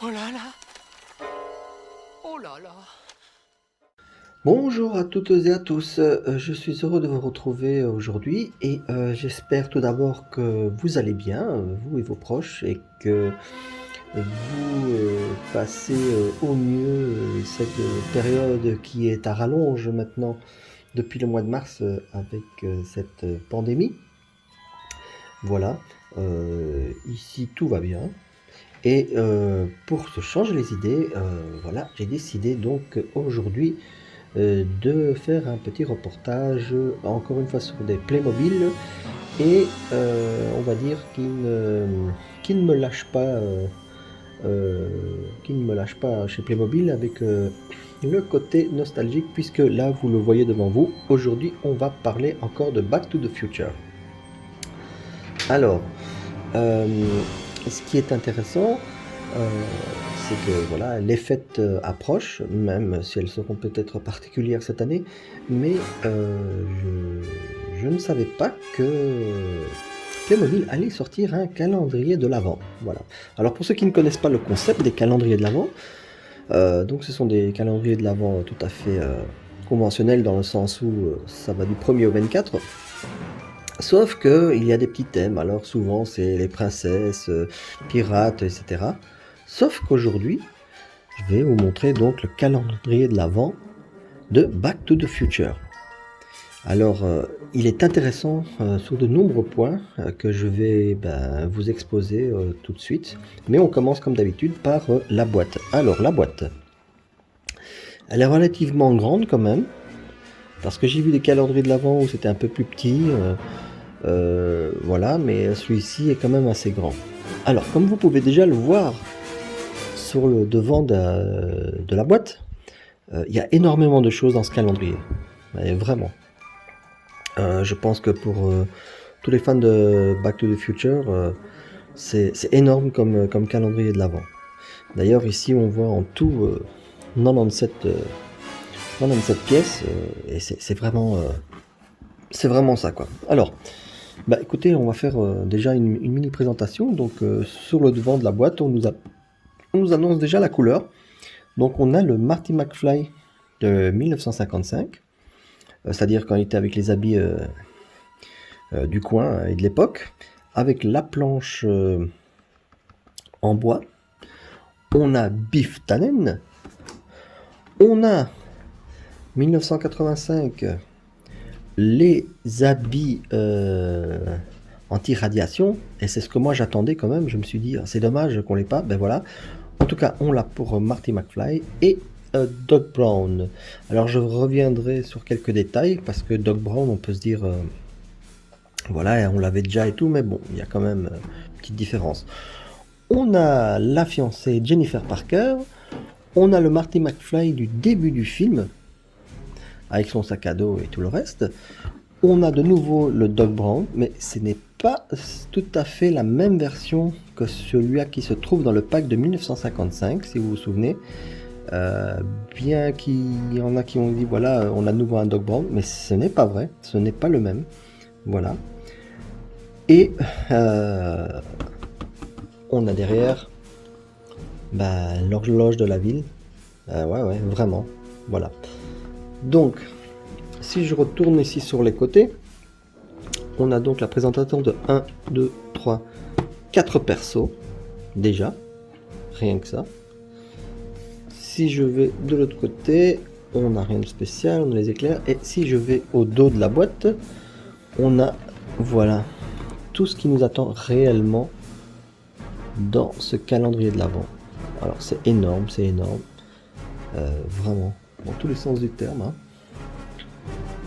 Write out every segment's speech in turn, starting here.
Oh là là. Oh là là. Bonjour à toutes et à tous, je suis heureux de vous retrouver aujourd'hui et j'espère tout d'abord que vous allez bien, vous et vos proches, et que vous passez au mieux cette période qui est à rallonge maintenant depuis le mois de mars avec cette pandémie. Voilà, ici tout va bien. Et pour se changer les idées, voilà, j'ai décidé donc aujourd'hui de faire un petit reportage, encore une fois sur des Playmobil, et on va dire qui ne me lâche pas, qui ne me lâche pas chez Playmobil avec le côté nostalgique, puisque là vous le voyez devant vous, aujourd'hui on va parler encore de Back to the Future. Alors, euh, ce qui est intéressant, euh, c'est que voilà, les fêtes approchent, même si elles seront peut-être particulières cette année, mais je ne savais pas que Playmobil allait sortir un calendrier de l'Avent. Voilà. Alors pour ceux qui ne connaissent pas le concept des calendriers de l'Avent, donc ce sont des calendriers de l'Avent tout à fait conventionnels, dans le sens où ça va du 1er au 24. Sauf que il y a des petits thèmes, alors souvent c'est les princesses, pirates, etc. Sauf qu'aujourd'hui, je vais vous montrer donc le calendrier de l'Avent de Back to the Future. Alors, il est intéressant sur de nombreux points que je vais vous exposer tout de suite. Mais on commence comme d'habitude par la boîte. Alors, la boîte, elle est relativement grande quand même, parce que j'ai vu des calendriers de l'Avent où c'était un peu plus petit. Voilà, mais celui-ci est quand même assez grand. Alors, comme vous pouvez déjà le voir sur le devant de la boîte, il y a énormément de choses dans ce calendrier. Mais vraiment. Je pense que pour tous les fans de Back to the Future, c'est énorme comme calendrier de l'Avent. D'ailleurs, ici, on voit en tout 97, 97 pièces, et c'est vraiment ça, quoi. Alors, écoutez, on va faire déjà une mini présentation. Donc, sur le devant de la boîte, on nous annonce déjà la couleur. Donc, on a le Marty McFly de 1955, c'est-à-dire quand il était avec les habits du coin et de l'époque, avec la planche en bois. On a Biff Tannen. On a 1985, les habits anti-radiation, et c'est ce que moi j'attendais quand même. Je me suis dit, c'est dommage qu'on l'ait pas. Ben voilà. En tout cas, on l'a pour Marty McFly et Doc Brown. Alors je reviendrai sur quelques détails, parce que Doc Brown, on peut se dire, voilà, on l'avait déjà et tout, mais bon, il y a quand même une petite différence. On a la fiancée Jennifer Parker. On a le Marty McFly du début du film, avec son sac à dos et tout le reste. On a de nouveau le Doc Brown, mais ce n'est pas tout à fait la même version que celui qui se trouve dans le pack de 1955, si vous vous souvenez. Bien qu'il y en a qui ont dit, voilà, on a de nouveau un Doc Brown, mais ce n'est pas vrai, ce n'est pas le même. Voilà. Et on a derrière l'horloge de la ville. Ouais, vraiment. Voilà. Donc, si je retourne ici sur les côtés, on a donc la présentation de 1, 2, 3, 4 persos. Déjà. Rien que ça. Si je vais de l'autre côté, on n'a rien de spécial, on a les éclairs. Et si je vais au dos de la boîte, on a, voilà, tout ce qui nous attend réellement dans ce calendrier de l'Avent. Alors c'est énorme, vraiment, dans tous les sens du terme, hein.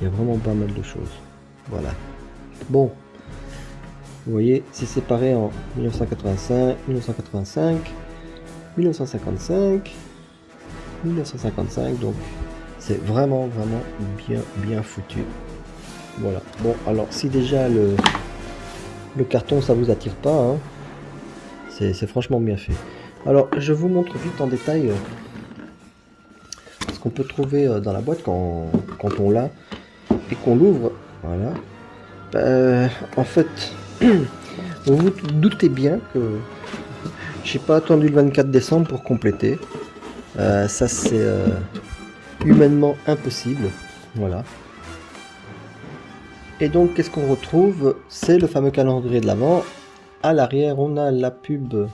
Il y a vraiment pas mal de choses. Voilà. Bon, vous voyez, c'est séparé en 1985, 1985, 1955. 1955, donc c'est vraiment bien foutu. Voilà. Bon, alors si déjà le carton ça vous attire pas, hein, c'est franchement bien fait. Alors je vous montre vite en détail ce qu'on peut trouver dans la boîte quand on l'a et qu'on l'ouvre. Voilà. En fait, vous vous doutez bien que j'ai pas attendu le 24 décembre pour compléter. Ça c'est humainement impossible. Voilà. Et donc qu'est-ce qu'on retrouve? C'est le fameux calendrier de l'Avent. À l'arrière on a la pub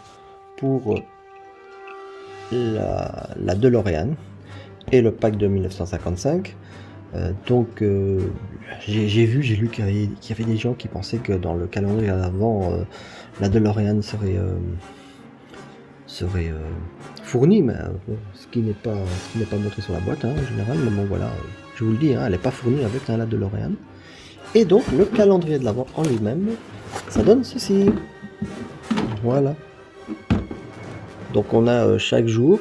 pour la DeLorean et le pack de 1955. Donc j'ai lu qu'il y avait des gens qui pensaient que dans le calendrier à l'Avent la DeLorean serait fournie, mais ce qui n'est pas montré sur la boîte, hein, en général. Mais bon voilà, je vous le dis, hein, elle n'est pas fournie avec la DeLorean. Et donc le calendrier de l'Avent en lui-même, ça donne ceci. Voilà. Donc on a chaque jour,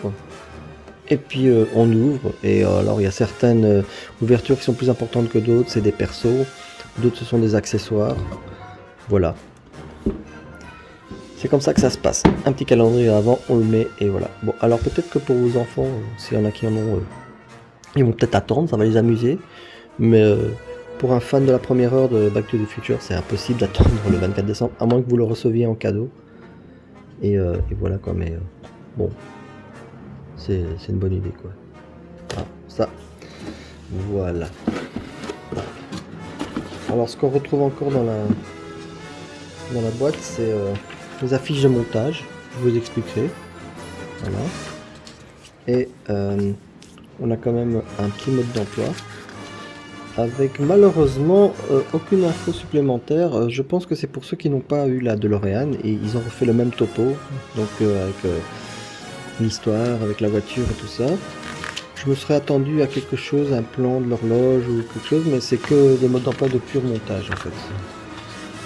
et puis on ouvre, et alors il y a certaines ouvertures qui sont plus importantes que d'autres, c'est des persos, d'autres ce sont des accessoires. Voilà. C'est comme ça que ça se passe. Un petit calendrier avant, on le met, et voilà. Bon, alors peut-être que pour vos enfants, s'il y en a qui en ont, ils vont peut-être attendre, ça va les amuser, mais pour un fan de la première heure de Back to the Future, c'est impossible d'attendre le 24 décembre, à moins que vous le receviez en cadeau. Et voilà quoi, mais bon, c'est une bonne idée quoi. Ah, ça, voilà. Alors ce qu'on retrouve encore dans la boîte, c'est les affiches de montage, je vous expliquerai. Voilà. Et on a quand même un petit mode d'emploi, avec malheureusement aucune info supplémentaire. Je pense que c'est pour ceux qui n'ont pas eu la DeLorean, et ils ont refait le même topo, donc avec l'histoire, avec la voiture et tout ça. Je me serais attendu à quelque chose, un plan de l'horloge ou quelque chose, mais c'est que des modes d'emploi de pur montage en fait.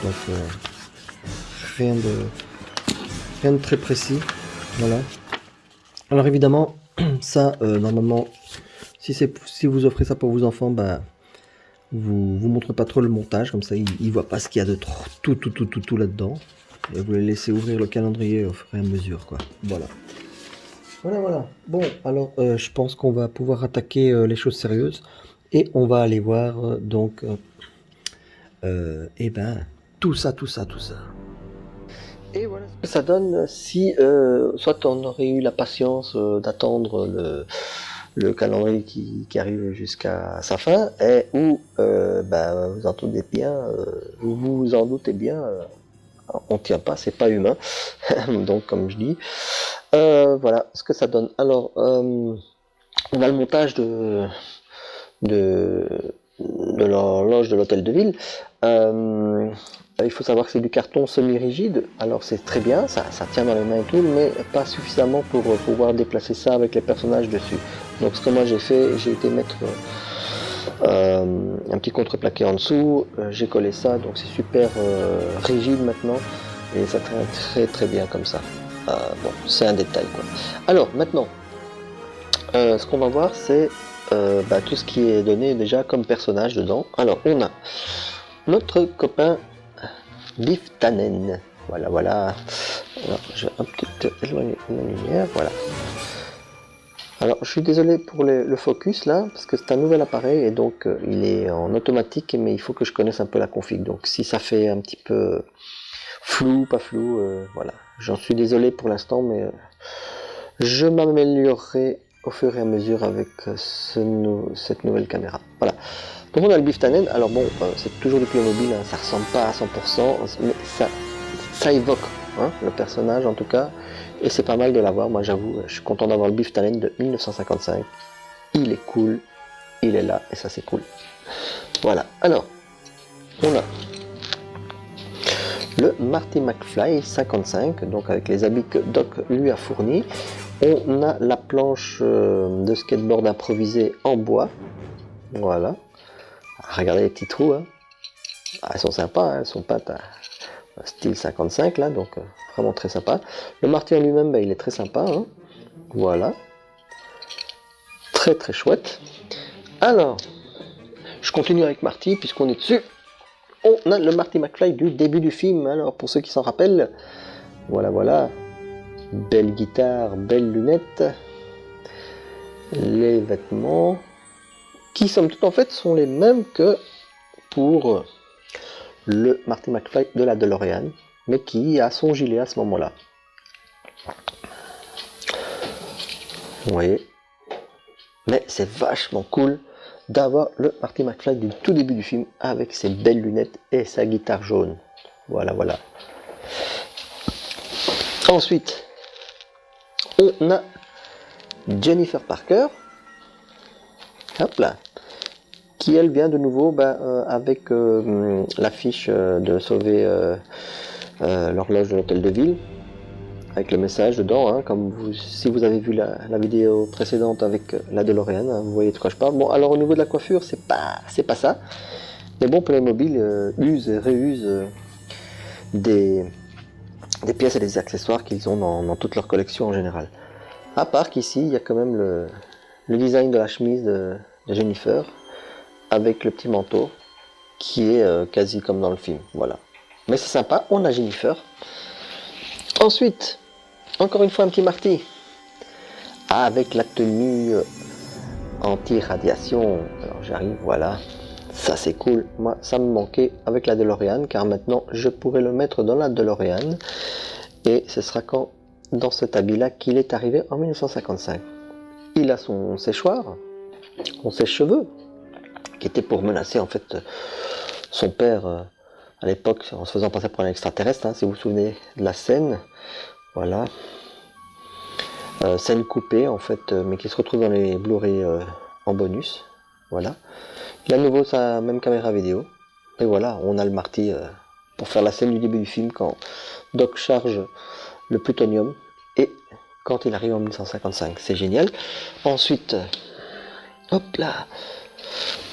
Donc rien de très précis. Voilà. Alors évidemment, ça normalement, si vous offrez ça pour vos enfants, bah vous montrez pas trop le montage, comme ça ils voient pas ce qu'il y a de tout là-dedans, et vous les laissez ouvrir le calendrier au fur et à mesure quoi. Voilà. Voilà. Bon, alors je pense qu'on va pouvoir attaquer les choses sérieuses, et on va aller voir donc eh ben tout ça. Et voilà ce que ça donne si soit on aurait eu la patience d'attendre le calendrier qui arrive jusqu'à sa fin, ou vous en doutez bien, on tient pas, c'est pas humain. Donc comme je dis, voilà ce que ça donne. Alors on a le montage de l'horloge de l'hôtel de ville. Il faut savoir que c'est du carton semi-rigide, alors c'est très bien, ça tient dans les mains et tout, mais pas suffisamment pour pouvoir déplacer ça avec les personnages dessus. Donc ce que moi j'ai fait, j'ai été mettre un petit contreplaqué en dessous, j'ai collé ça, donc c'est super rigide maintenant, et ça tient très bien comme ça. Bon, c'est un détail quoi. Alors maintenant, ce qu'on va voir, c'est tout ce qui est donné déjà comme personnage dedans. Alors on a notre copain Biff Tannen. Voilà. Alors je vais un petit peu éloigner la lumière. Voilà. Alors je suis désolé pour le focus là, parce que c'est un nouvel appareil, et donc il est en automatique, mais il faut que je connaisse un peu la config. Donc si ça fait un petit peu flou, pas flou, voilà. J'en suis désolé pour l'instant, mais je m'améliorerai au fur et à mesure avec cette nouvelle caméra. Voilà. Donc on a le Biff Tannen. Alors bon, c'est toujours du Playmobil, hein, ça ressemble pas à 100%, mais ça évoque le personnage en tout cas, et c'est pas mal de l'avoir. Moi j'avoue, je suis content d'avoir le Biff Tannen de 1955. Il est cool, il est là, et ça c'est cool. Voilà. Alors, on a le Marty McFly 55, donc avec les habits que Doc lui a fournis. On a la planche de skateboard improvisée en bois. Voilà. Regardez les petits trous. Hein. Elles sont sympas, hein, elles sont peintes à style 55 là, donc vraiment très sympa. Le Marty en lui-même, il est très sympa. Hein. Voilà. Très très chouette. Alors, je continue avec Marty, puisqu'on est dessus. On a le Marty McFly du début du film. Alors, pour ceux qui s'en rappellent, voilà, voilà. Belle guitare, belles lunettes. Les vêtements, qui somme toute en fait sont les mêmes que pour le Marty McFly de la DeLorean, mais qui a son gilet à ce moment-là. Vous voyez. Mais c'est vachement cool d'avoir le Marty McFly du tout début du film avec ses belles lunettes et sa guitare jaune. Voilà, voilà. Ensuite, on a Jennifer Parker, hop là, qui elle vient de nouveau avec l'affiche de sauver l'horloge de l'hôtel de ville, avec le message dedans, hein, si vous avez vu la vidéo précédente avec la DeLorean, hein, vous voyez de quoi je parle. Bon, alors au niveau de la coiffure, c'est pas ça, mais bon, Playmobil use et réuse des pièces et des accessoires qu'ils ont dans toute leur collection en général. À part qu'ici, il y a quand même le design de la chemise de Jennifer, avec le petit manteau, qui est quasi comme dans le film, voilà. Mais c'est sympa, on a Jennifer. Ensuite, encore une fois un petit Marty, avec la tenue anti-radiation. Alors j'arrive, voilà, ça c'est cool. Moi, ça me manquait avec la DeLorean, car maintenant je pourrais le mettre dans la DeLorean, et ce sera quand dans cet habit-là qu'il est arrivé en 1955. Il a son séchoir, son sèche-cheveux, qui était pour menacer en fait son père à l'époque en se faisant passer pour un extraterrestre, hein, si vous vous souvenez de la scène. Voilà. Scène coupée en fait, mais qui se retrouve dans les Blu-ray en bonus. Voilà. Il a à nouveau sa même caméra vidéo. Et voilà, on a le Marty pour faire la scène du début du film quand Doc charge le plutonium et quand il arrive en 1955. C'est génial. Ensuite, hop là,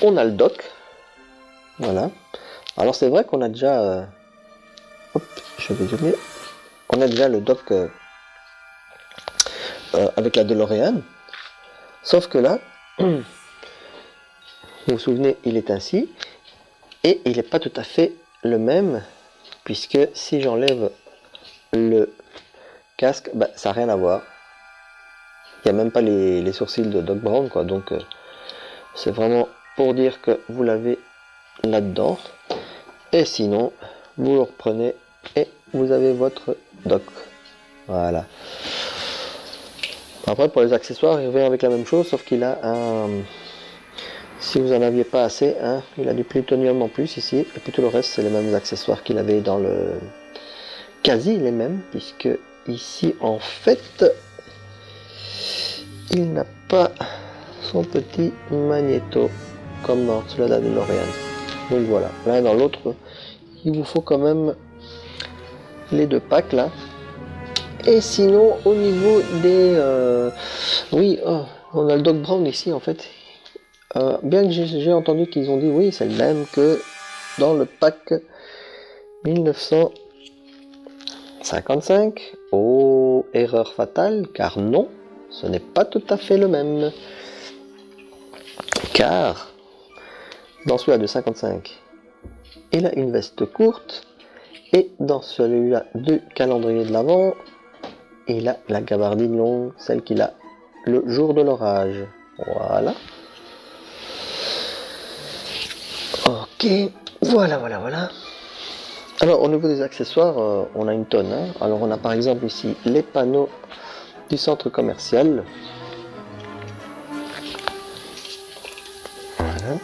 on a le Doc. Voilà. Alors c'est vrai qu'on a déjà... hop, je vais zoomer. On a déjà le Doc avec la DeLorean. Sauf que là, vous vous souvenez, il est ainsi. Et il n'est pas tout à fait le même. Puisque si j'enlève le casque, ça n'a rien à voir. Il n'y a même pas les sourcils de Doc Brown, quoi. Donc c'est vraiment pour dire que vous l'avez là-dedans. Et sinon, vous le reprenez et vous avez votre Doc. Voilà. Après, pour les accessoires, il revient avec la même chose, sauf qu'il a un... Si vous n'en aviez pas assez, hein, il a du plutonium en plus ici. Et puis tout le reste, c'est les mêmes accessoires qu'il avait dans le... Quasi les mêmes, puisque ici, en fait, il n'a pas son petit magnéto, comme dans celui de la DeLorean. Donc voilà, l'un dans l'autre, il vous faut quand même les deux packs là. Et sinon, au niveau des... oui, on a le Doc Brown ici en fait. Bien que j'ai entendu qu'ils ont dit oui, c'est le même que dans le pack 1955. Oh, erreur fatale, car non, ce n'est pas tout à fait le même. Car dans celui-là de 55, il a une veste courte. Et dans celui-là du calendrier de l'Avent, il a la gabardine longue, celle qu'il a le jour de l'orage. Voilà. Ok, voilà. Alors au niveau des accessoires, on a une tonne. Hein. Alors on a par exemple ici les panneaux du centre commercial. Voilà.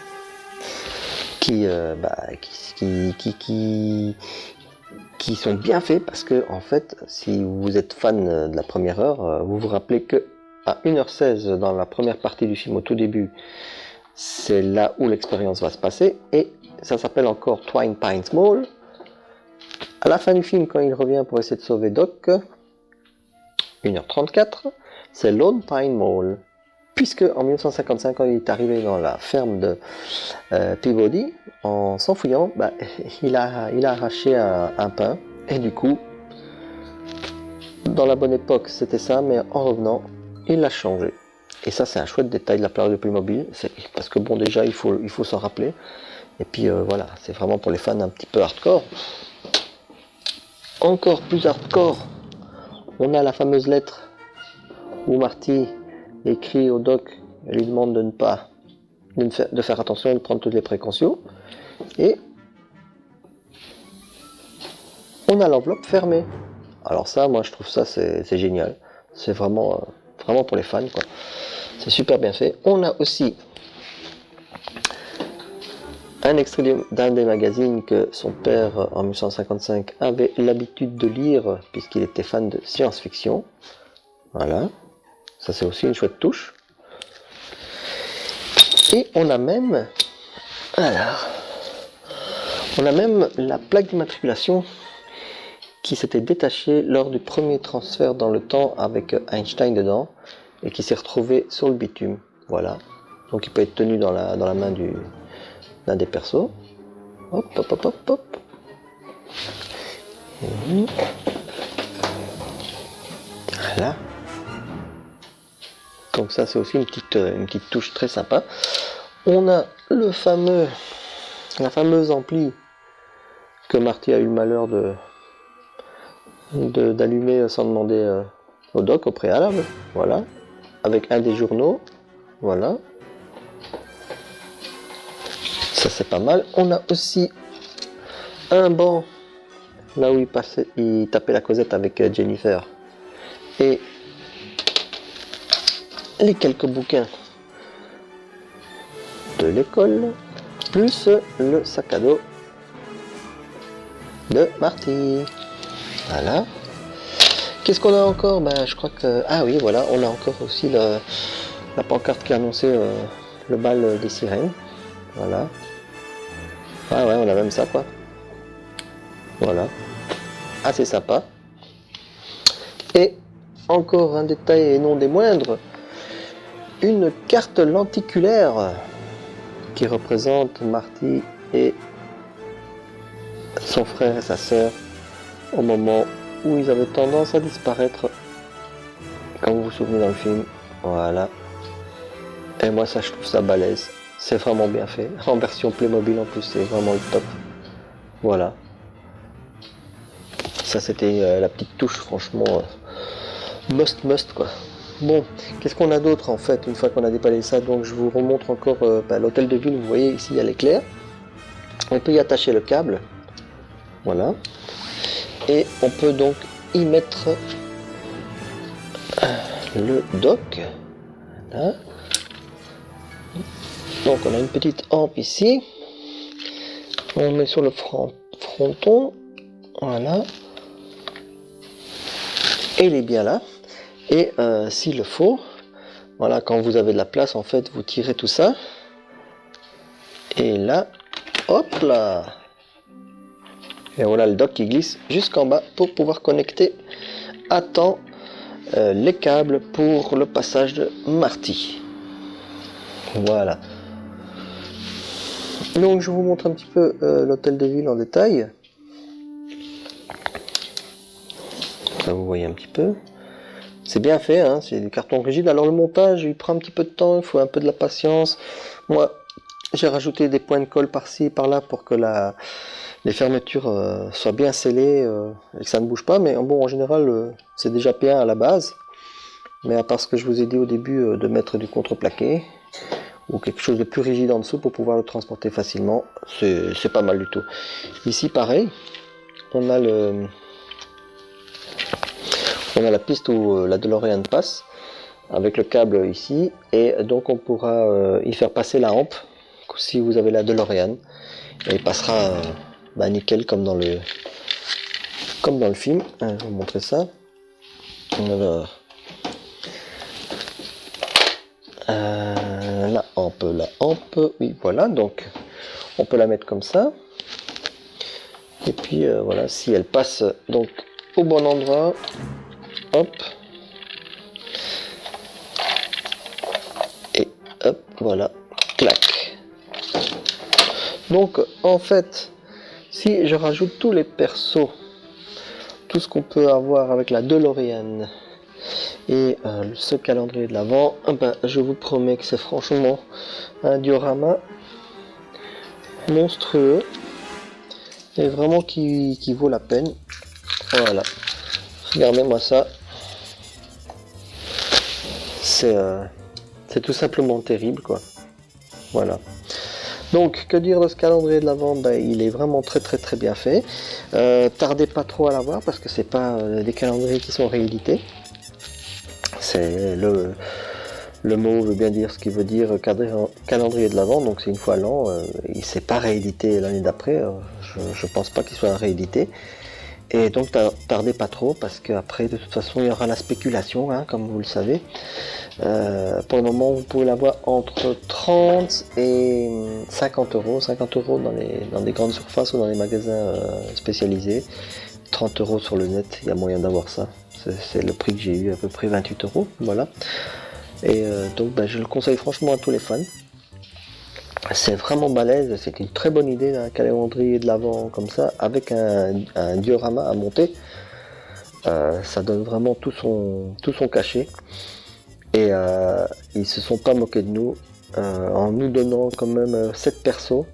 Qui sont bien faits parce que en fait, si vous êtes fan de la première heure, vous vous rappelez que à 1h16 dans la première partie du film au tout début, c'est là où l'expérience va se passer et ça s'appelle encore Twin Pines Mall. À la fin du film, quand il revient pour essayer de sauver Doc, 1h34, c'est Lone Pine Mall. Puisque en 1955, quand il est arrivé dans la ferme de Peabody, en s'enfouillant, il a arraché un pin. Et du coup, dans la bonne époque, c'était ça, mais en revenant, il l'a changé. Et ça, c'est un chouette détail de la part de Playmobil, parce que bon, déjà, il faut s'en rappeler. Et puis voilà, c'est vraiment pour les fans un petit peu hardcore. Encore plus hardcore, on a la fameuse lettre où Marty écrit au Doc et lui demande de faire attention et de prendre toutes les précautions. Et on a l'enveloppe fermée. Alors ça, moi je trouve ça c'est génial. C'est vraiment pour les fans, quoi. C'est super bien fait. On a aussi un extrait d'un des magazines que son père en 1955 avait l'habitude de lire puisqu'il était fan de science-fiction. Voilà, ça c'est aussi une chouette touche. Et on a même la plaque d'immatriculation qui s'était détachée lors du premier transfert dans le temps avec Einstein dedans et qui s'est retrouvé sur le bitume. Voilà, donc il peut être tenu dans la main d'un des persos. Hop, hop, hop, hop, hop. Voilà. Donc ça c'est aussi une petite touche très sympa. On a la fameuse ampli que Marty a eu le malheur d'allumer sans demander au Doc au préalable. Voilà. Avec un des journaux. Voilà. Ça c'est pas mal. On a aussi un banc là où il tapait la causette avec Jennifer. Et les quelques bouquins de l'école, plus le sac à dos de Marty. Voilà. Qu'est-ce qu'on a encore? Ben, je crois que... Ah oui, voilà, on a encore aussi la pancarte qui annonçait le bal des sirènes. Voilà. Ah ouais, on a même ça, quoi. Voilà. Assez sympa. Et encore un détail et non des moindres, une carte lenticulaire qui représente Marty et son frère et sa sœur au moment où ils avaient tendance à disparaître, comme vous vous souvenez dans le film. Voilà. Et moi ça, je trouve ça balèze. C'est vraiment bien fait. En version Playmobil en plus, c'est vraiment le top. Voilà. Ça c'était la petite touche, franchement must quoi. Bon, qu'est-ce qu'on a d'autre en fait une fois qu'on a déballé ça? Donc je vous remontre encore l'hôtel de ville. Vous voyez ici il y a l'éclair. On peut y attacher le câble. Voilà. Et on peut donc y mettre le dock. Voilà. Donc on a une petite hampe ici. On met sur le fronton. Voilà. Et il est bien là. Et s'il le faut, voilà, quand vous avez de la place, en fait, vous tirez tout ça. Et là, hop là. Et voilà le dock qui glisse jusqu'en bas pour pouvoir connecter à temps les câbles pour le passage de Marty. Voilà. Donc je vous montre un petit peu l'hôtel de ville en détail. Là vous voyez un petit peu. C'est bien fait, hein, c'est du carton rigide. Alors le montage, il prend un petit peu de temps, il faut un peu de la patience. Moi, j'ai rajouté des points de colle par-ci et par-là pour que les fermetures soient bien scellées et que ça ne bouge pas. Mais bon, en général, c'est déjà bien à la base. Mais à part ce que je vous ai dit au début, de mettre du contreplaqué ou quelque chose de plus rigide en dessous pour pouvoir le transporter facilement, c'est pas mal du tout. Ici, pareil, on a la piste où la DeLorean passe avec le câble ici, et donc on pourra y faire passer la hampe si vous avez la DeLorean, et il passera nickel comme dans le film. Je vais vous montrer ça. Alors, la hampe, oui voilà, donc on peut la mettre comme ça, et puis voilà, si elle passe donc au bon endroit, hop, et hop, voilà, clac. Donc en fait, si je rajoute tous les persos, tout ce qu'on peut avoir avec la DeLorean Et ce calendrier de l'Avent, ben, je vous promets que c'est franchement un diorama monstrueux et vraiment qui vaut la peine. Voilà, regardez-moi ça. C'est tout simplement terrible, quoi. Voilà. Donc, que dire de ce calendrier de l'Avent? Ben, il est vraiment très bien fait. Tardez pas trop à l'avoir parce que c'est pas des calendriers qui sont réédités. C'est le mot veut bien dire ce qu'il veut dire calendrier de l'Avent, donc c'est une fois l'an. Il s'est pas réédité l'année d'après. Je pense pas qu'il soit réédité. Et donc tardez pas trop parce qu'après de toute façon il y aura la spéculation, hein, comme vous le savez. Pour le moment vous pouvez l'avoir entre 30 et 50 euros. 50 euros dans des grandes surfaces ou dans les magasins spécialisés. 30 euros sur le net, il y a moyen d'avoir ça. C'est le prix que j'ai eu, à peu près 28 euros. Voilà. Et donc ben, je le conseille franchement à tous les fans. C'est vraiment balèze, c'est une très bonne idée d'un calendrier de l'Avent comme ça, avec un diorama à monter. Ça donne vraiment tout son cachet. Et ils se sont pas moqués de nous en nous donnant quand même 7 persos,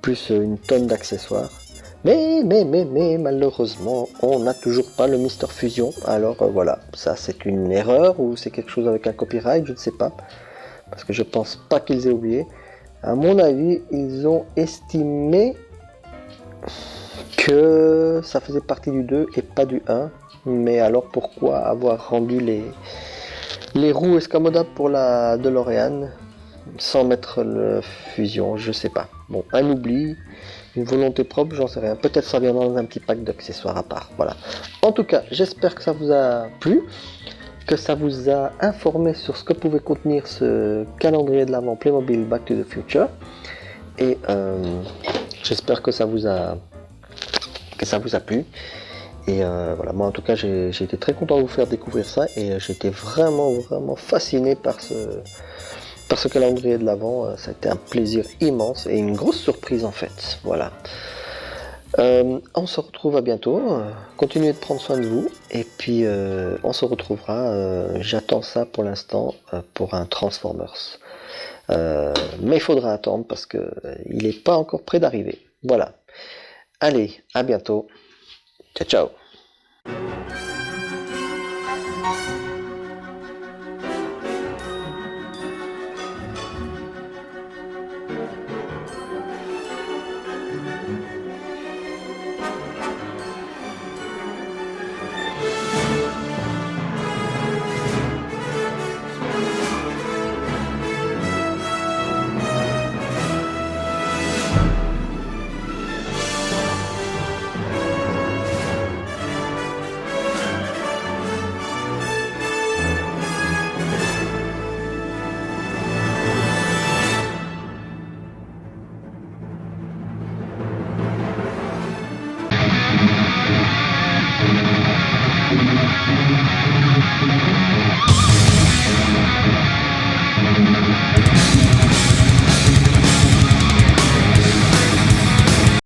plus une tonne d'accessoires. Mais malheureusement, on n'a toujours pas le Mister Fusion. Alors voilà, ça c'est une erreur ou c'est quelque chose avec un copyright, je ne sais pas. Parce que je pense pas qu'ils aient oublié. À mon avis, ils ont estimé que ça faisait partie du 2 et pas du 1. Mais alors pourquoi avoir rendu les roues escamodables pour la DeLorean sans mettre le fusion? Je sais pas. Bon, un oubli, une volonté propre, j'en sais rien. Peut-être ça viendra dans un petit pack d'accessoires à part. Voilà. En tout cas, j'espère que ça vous a plu, que ça vous a informé sur ce que pouvait contenir ce calendrier de l'Avent Playmobil Back to the Future. Et j'espère que ça vous a plu. Et voilà, moi en tout cas j'ai été très content de vous faire découvrir ça et j'étais vraiment fasciné par ce calendrier de l'Avent. Ça a été un plaisir immense et une grosse surprise en fait. Voilà. On se retrouve à bientôt. Continuez de prendre soin de vous et puis on se retrouvera. J'attends ça pour l'instant pour un Transformers. Mais il faudra attendre parce que il n'est pas encore prêt d'arriver. Voilà. Allez, à bientôt. Ciao ciao.